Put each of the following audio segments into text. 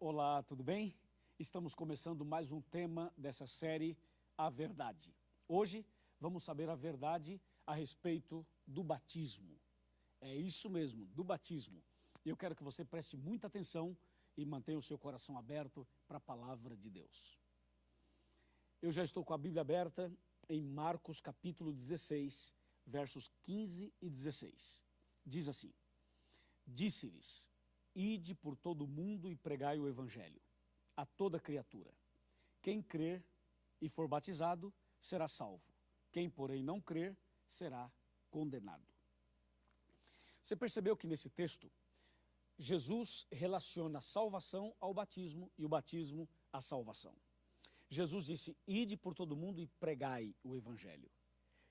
Olá, tudo bem? Estamos começando mais um tema dessa série, A Verdade. Hoje vamos saber a verdade a respeito do batismo. É isso mesmo, do batismo. E eu quero que você preste muita atenção e mantenha o seu coração aberto para a palavra de Deus. Eu já estou com a Bíblia aberta em Marcos capítulo 16, versos 15 e 16. Diz assim: Disse-lhes: Ide por todo o mundo e pregai o evangelho a toda criatura. Quem crer e for batizado será salvo. Quem, porém, não crer será condenado. Você percebeu que nesse texto Jesus relaciona a salvação ao batismo e o batismo à salvação. Jesus disse: Ide por todo o mundo e pregai o evangelho.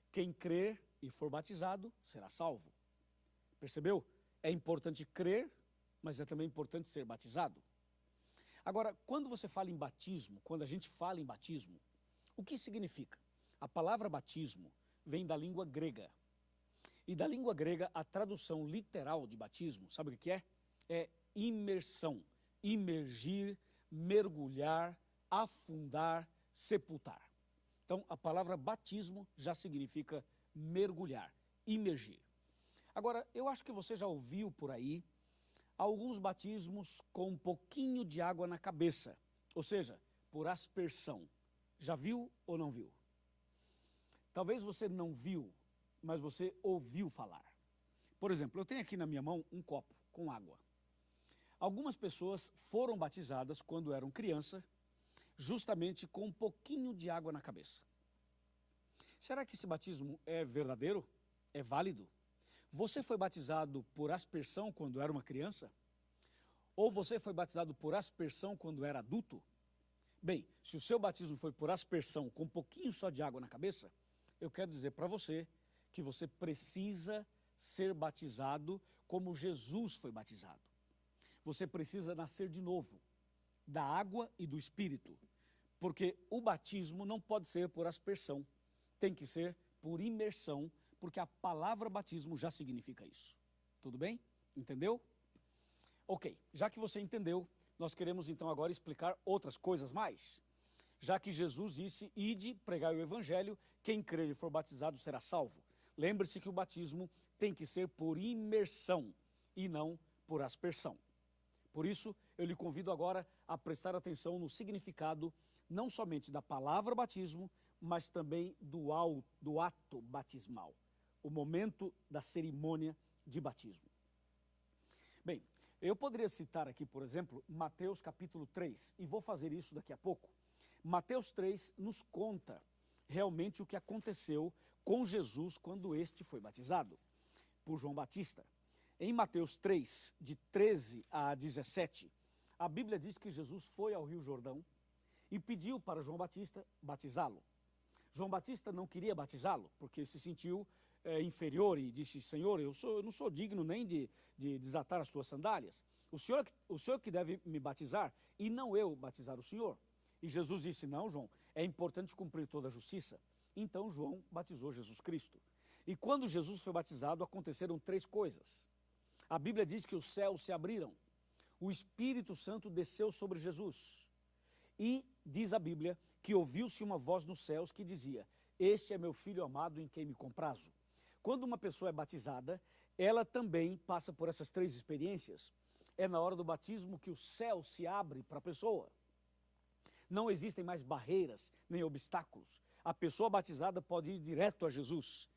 Quem crer e for batizado será salvo. Percebeu? É importante crer, mas é também importante ser batizado. Agora, quando você fala em batismo, quando a gente fala em batismo, o que significa? A palavra batismo vem da língua grega. E da língua grega, a tradução literal de batismo, sabe o que é? É imersão, imergir, mergulhar, afundar, sepultar. Então, a palavra batismo já significa mergulhar, imergir. Agora, eu acho que você já ouviu por aí alguns batismos com um pouquinho de água na cabeça, ou seja, por aspersão. Já viu ou não viu? Talvez você não viu, mas você ouviu falar. Por exemplo, eu tenho aqui na minha mão um copo com água. Algumas pessoas foram batizadas quando eram criança, justamente com um pouquinho de água na cabeça. Será que esse batismo é verdadeiro? É válido? Você foi batizado por aspersão quando era uma criança? Ou você foi batizado por aspersão quando era adulto? Bem, se o seu batismo foi por aspersão com um pouquinho só de água na cabeça, eu quero dizer para você que você precisa ser batizado como Jesus foi batizado. Você precisa nascer de novo, da água e do Espírito, porque o batismo não pode ser por aspersão, tem que ser por imersão, porque a palavra batismo já significa isso. Tudo bem? Entendeu? Ok, já que você entendeu, nós queremos então agora explicar outras coisas mais. Já que Jesus disse: Ide, pregai o evangelho, quem crer e for batizado será salvo. Lembre-se que o batismo tem que ser por imersão e não por aspersão. Por isso, eu lhe convido agora a prestar atenção no significado não somente da palavra batismo, mas também do ato batismal, o momento da cerimônia de batismo. Bem, eu poderia citar aqui, por exemplo, Mateus capítulo 3, e vou fazer isso daqui a pouco. Mateus 3 nos conta realmente o que aconteceu com Jesus quando este foi batizado por João Batista. Em Mateus 3, de 13 a 17, a Bíblia diz que Jesus foi ao Rio Jordão e pediu para João Batista batizá-lo. João Batista não queria batizá-lo, porque se sentiu inferior e disse: Senhor, eu não sou digno nem de desatar as tuas sandálias. O senhor que deve me batizar e não eu batizar o Senhor. E Jesus disse: Não, João, é importante cumprir toda a justiça. Então João batizou Jesus Cristo. E quando Jesus foi batizado, aconteceram 3 coisas. A Bíblia diz que os céus se abriram, o Espírito Santo desceu sobre Jesus. E diz a Bíblia que ouviu-se uma voz nos céus que dizia: Este é meu filho amado em quem me comprazo. Quando uma pessoa é batizada, ela também passa por essas 3 experiências. É na hora do batismo que o céu se abre para a pessoa. Não existem mais barreiras nem obstáculos. A pessoa batizada pode ir direto a Jesus.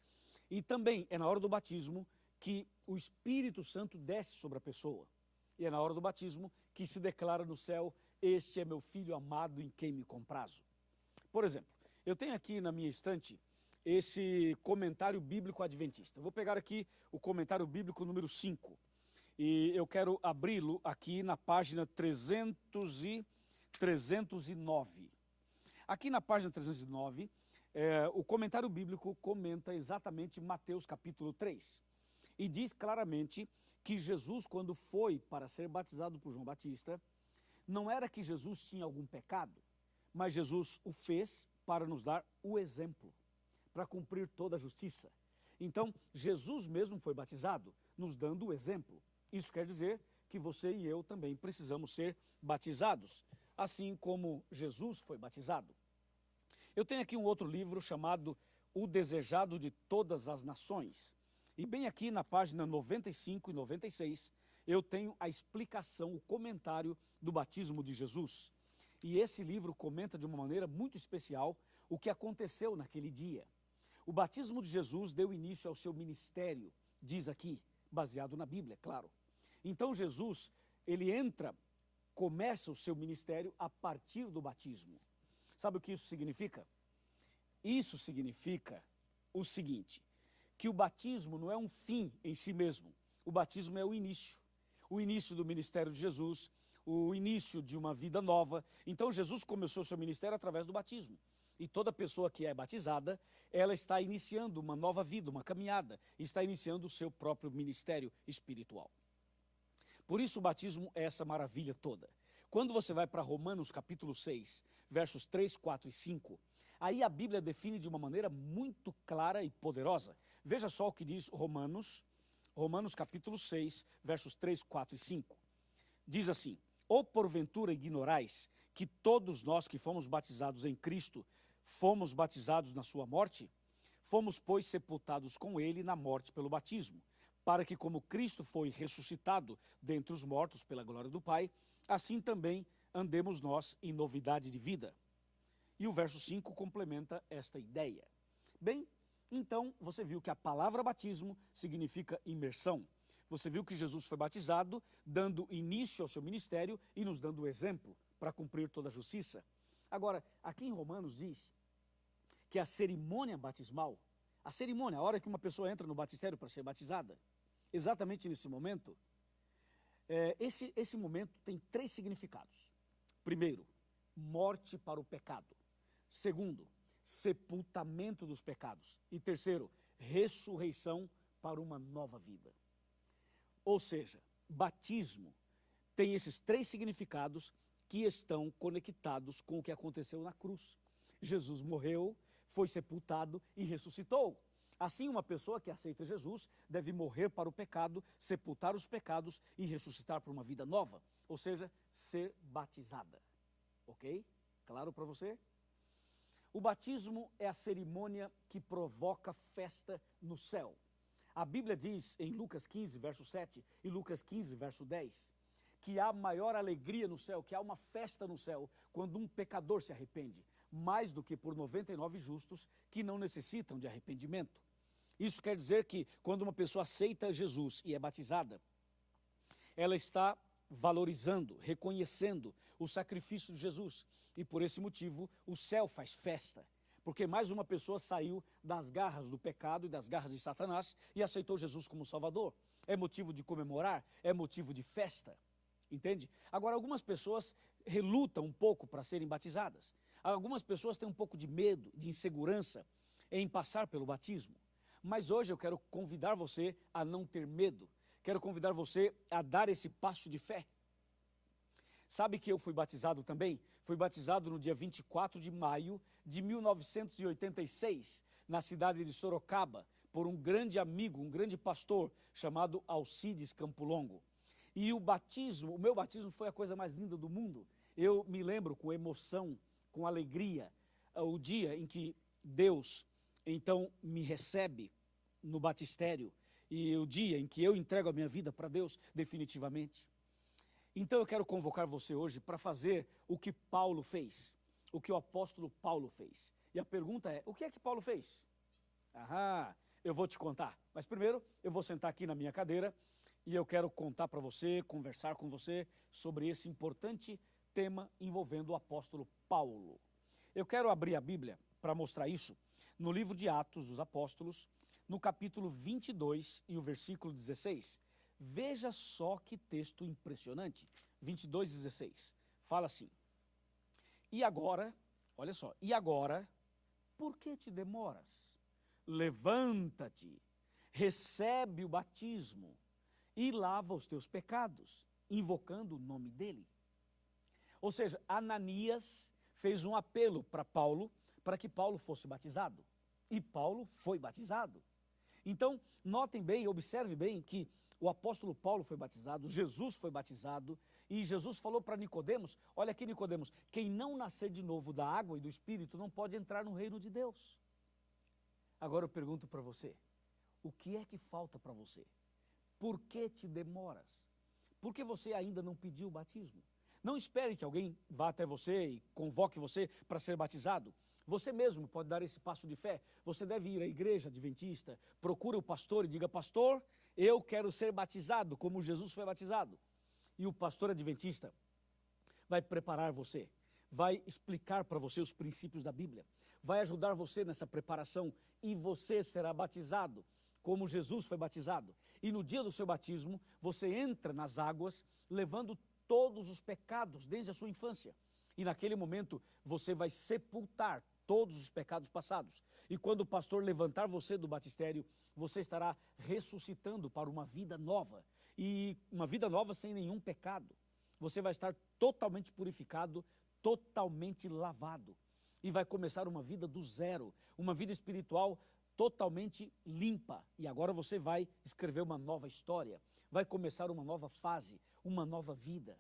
E também é na hora do batismo que o Espírito Santo desce sobre a pessoa. E é na hora do batismo que se declara no céu: Este é meu filho amado em quem me comprazo. Por exemplo, eu tenho aqui na minha estante esse comentário bíblico adventista. Eu vou pegar aqui o comentário bíblico número 5. E eu quero abri-lo aqui na página 309. Aqui na página 309, o comentário bíblico comenta exatamente Mateus capítulo 3. E diz claramente que Jesus, quando foi para ser batizado por João Batista, não era que Jesus tinha algum pecado, mas Jesus o fez para nos dar o exemplo, para cumprir toda a justiça. Então, Jesus mesmo foi batizado, nos dando o exemplo. Isso quer dizer que que você e eu também precisamos ser batizados, assim como Jesus foi batizado. Eu tenho aqui um outro livro chamado O Desejado de Todas as Nações. E bem aqui na página 95 e 96, eu tenho a explicação, o comentário do batismo de Jesus. E esse livro comenta de uma maneira muito especial o que aconteceu naquele dia. O batismo de Jesus deu início ao seu ministério, diz aqui, baseado na Bíblia, claro. Então Jesus, ele começa o seu ministério a partir do batismo. Sabe o que isso significa? Isso significa o seguinte, que o batismo não é um fim em si mesmo, o batismo é o início do ministério de Jesus, o início de uma vida nova. Então Jesus começou seu ministério através do batismo. E toda pessoa que é batizada, ela está iniciando uma nova vida, uma caminhada, está iniciando o seu próprio ministério espiritual. Por isso o batismo é essa maravilha toda. Quando você vai para Romanos capítulo 6, versos 3, 4 e 5, aí a Bíblia define de uma maneira muito clara e poderosa. Veja só o que diz Romanos capítulo 6, versos 3, 4 e 5. Diz assim: ou porventura ignorais que todos nós que fomos batizados em Cristo, fomos batizados na sua morte? Fomos, pois, sepultados com ele na morte pelo batismo, para que como Cristo foi ressuscitado dentre os mortos pela glória do Pai, assim também andemos nós em novidade de vida. E o verso 5 complementa esta ideia. Bem, então você viu que a palavra batismo significa imersão. Você viu que Jesus foi batizado, dando início ao seu ministério e nos dando o exemplo para cumprir toda a justiça. Agora, aqui em Romanos diz que a cerimônia batismal, a hora que uma pessoa entra no batistério para ser batizada, exatamente nesse momento, esse momento tem 3 significados. Primeiro, morte para o pecado. Segundo, sepultamento dos pecados. E terceiro, ressurreição para uma nova vida. Ou seja, batismo tem esses 3 significados que estão conectados com o que aconteceu na cruz. Jesus morreu, foi sepultado e ressuscitou. Assim, uma pessoa que aceita Jesus deve morrer para o pecado, sepultar os pecados e ressuscitar para uma vida nova. Ou seja, ser batizada. Ok? Claro para você? O batismo é a cerimônia que provoca festa no céu. A Bíblia diz em Lucas 15, verso 7 e Lucas 15, verso 10, que há maior alegria no céu, que há uma festa no céu, quando um pecador se arrepende, mais do que por 99 justos que não necessitam de arrependimento. Isso quer dizer que quando uma pessoa aceita Jesus e é batizada, ela está valorizando, reconhecendo o sacrifício de Jesus. E por esse motivo o céu faz festa, porque mais uma pessoa saiu das garras do pecado e das garras de Satanás e aceitou Jesus como Salvador. É motivo de comemorar, é motivo de festa, entende? Agora, algumas pessoas relutam um pouco para serem batizadas. Algumas pessoas têm um pouco de medo, de insegurança em passar pelo batismo. Mas hoje eu quero convidar você a não ter medo. Quero convidar você a dar esse passo de fé. Sabe que eu fui batizado também? Fui batizado no dia 24 de maio de 1986, na cidade de Sorocaba, por um grande amigo, um grande pastor, chamado Alcides Campolongo. E o meu batismo foi a coisa mais linda do mundo. Eu me lembro com emoção, com alegria, o dia em que Deus, então, me recebe no batistério e o dia em que eu entrego a minha vida para Deus definitivamente. Então eu quero convocar você hoje para fazer o que Paulo fez, o que o apóstolo Paulo fez. E a pergunta é, o que é que Paulo fez? Eu vou te contar. Mas primeiro eu vou sentar aqui na minha cadeira e eu quero contar para você, conversar com você sobre esse importante tema envolvendo o apóstolo Paulo. Eu quero abrir a Bíblia para mostrar isso no livro de Atos dos Apóstolos, no capítulo 22 e o versículo 16. Veja só que texto impressionante. 22:16. Fala assim: e agora, olha só, e agora, por que te demoras? Levanta-te, recebe o batismo e lava os teus pecados, invocando o nome dele. Ou seja, Ananias fez um apelo para Paulo, para que Paulo fosse batizado. E Paulo foi batizado. Então, notem bem, observe bem que o apóstolo Paulo foi batizado, Jesus foi batizado, e Jesus falou para Nicodemos, olha aqui Nicodemos, quem não nascer de novo da água e do Espírito não pode entrar no reino de Deus. Agora eu pergunto para você, o que é que falta para você? Por que te demoras? Por que você ainda não pediu o batismo? Não espere que alguém vá até você e convoque você para ser batizado. Você mesmo pode dar esse passo de fé. Você deve ir à igreja adventista, procure o pastor e diga, pastor, eu quero ser batizado como Jesus foi batizado. E o pastor adventista vai preparar você, vai explicar para você os princípios da Bíblia, vai ajudar você nessa preparação e você será batizado como Jesus foi batizado. E no dia do seu batismo, você entra nas águas levando todos os pecados desde a sua infância. E naquele momento você vai sepultar todos os pecados passados. E quando o pastor levantar você do batistério, você estará ressuscitando para uma vida nova. E uma vida nova sem nenhum pecado. Você vai estar totalmente purificado, totalmente lavado. E vai começar uma vida do zero, uma vida espiritual totalmente limpa. E agora você vai escrever uma nova história, vai começar uma nova fase, uma nova vida.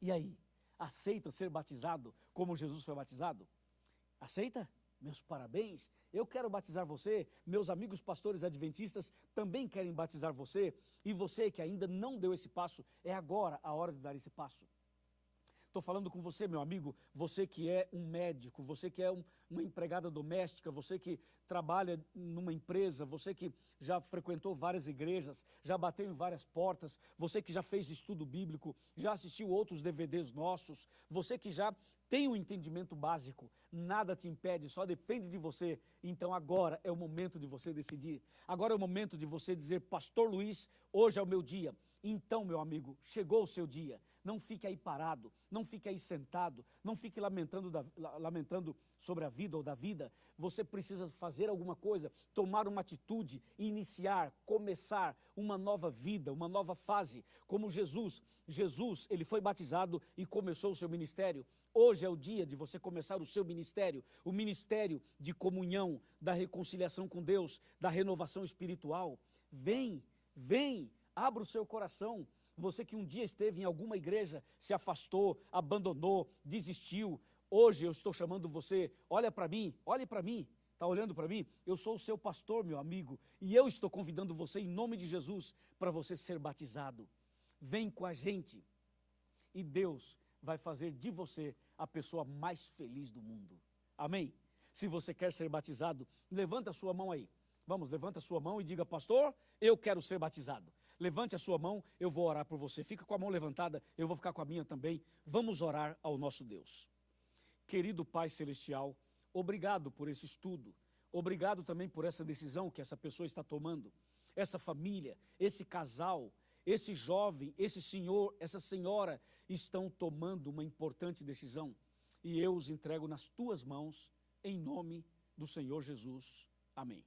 E aí, aceita ser batizado como Jesus foi batizado? Aceita? Meus parabéns, eu quero batizar você, meus amigos pastores adventistas também querem batizar você, e você que ainda não deu esse passo, é agora a hora de dar esse passo. Estou falando com você, meu amigo, você que é um médico, você que é uma empregada doméstica, você que trabalha numa empresa, você que já frequentou várias igrejas, já bateu em várias portas, você que já fez estudo bíblico, já assistiu outros DVDs nossos, você que já tem um entendimento básico, nada te impede, só depende de você. Então agora é o momento de você decidir, agora é o momento de você dizer, Pastor Luiz, hoje é o meu dia. Então, meu amigo, chegou o seu dia. Não fique aí parado, não fique aí sentado, não fique lamentando sobre a vida ou da vida. Você precisa fazer alguma coisa, tomar uma atitude, iniciar, começar uma nova vida, uma nova fase. Como Jesus, ele foi batizado e começou o seu ministério. Hoje é o dia de você começar o seu ministério, o ministério de comunhão, da reconciliação com Deus, da renovação espiritual. Vem, abra o seu coração. Você que um dia esteve em alguma igreja, se afastou, abandonou, desistiu. Hoje eu estou chamando você, olha para mim, olhe para mim. Está olhando para mim? Eu sou o seu pastor, meu amigo, e eu estou convidando você em nome de Jesus para você ser batizado. Vem com a gente e Deus vai fazer de você a pessoa mais feliz do mundo. Amém? Se você quer ser batizado, levanta a sua mão aí. Vamos, levanta a sua mão e diga, pastor, eu quero ser batizado. Levante a sua mão, eu vou orar por você. Fica com a mão levantada, eu vou ficar com a minha também. Vamos orar ao nosso Deus. Querido Pai Celestial, obrigado por esse estudo. Obrigado também por essa decisão que essa pessoa está tomando. Essa família, esse casal, esse jovem, esse senhor, essa senhora estão tomando uma importante decisão. E eu os entrego nas tuas mãos, em nome do Senhor Jesus. Amém.